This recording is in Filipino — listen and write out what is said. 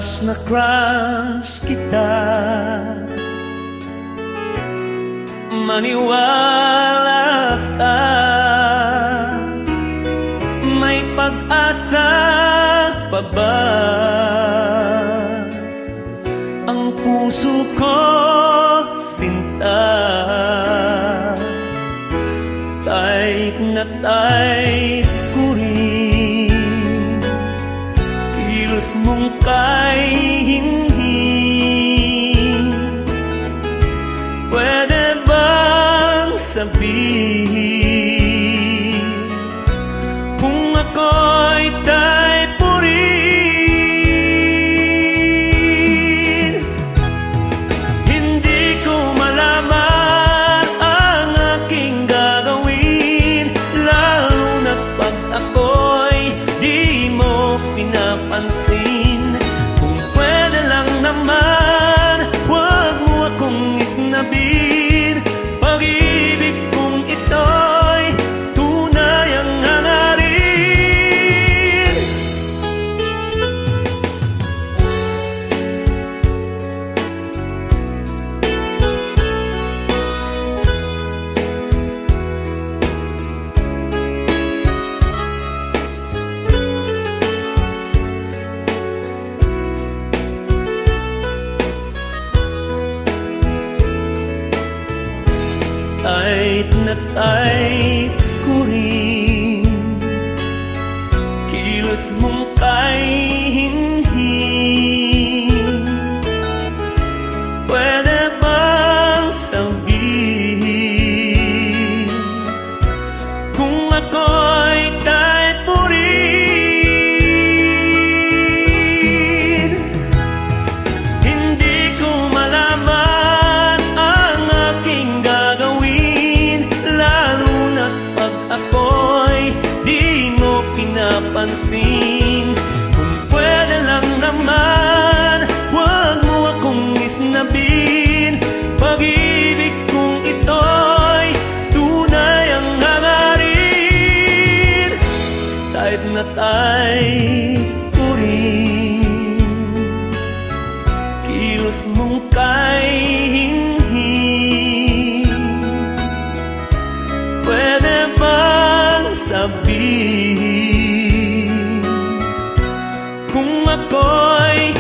na crush kita. Maniwala ka, may pag-asa pa ba? Ang puso ko sinta, type na type ko rin. Kilos mong kay hinhin, pwede bang sabihin kung ako'y type mo rin? Hindi ko malaman ang aking gagawin, lalo na't pag ako'y di mo pinapansin. Kung pwede lang naman, huwag mo akong isnabin. Pag-ibig kong ito'y tunay ang hangarin. Type na type ko rin, kilos mong kay hinhin, pwede bang sabihin kung ako'y type mo rin? Hindi ko malaman ang aking gagawin, lalo na't pag ako'y di mo pinapansin. Kung pwede lang naman, huwag mo akong isnabin. Pag-ibig kong ito'y tunay ang hangarin. Type na type ko rin, kilos mong kay hinhin, pwede bang sabihin kung ako'y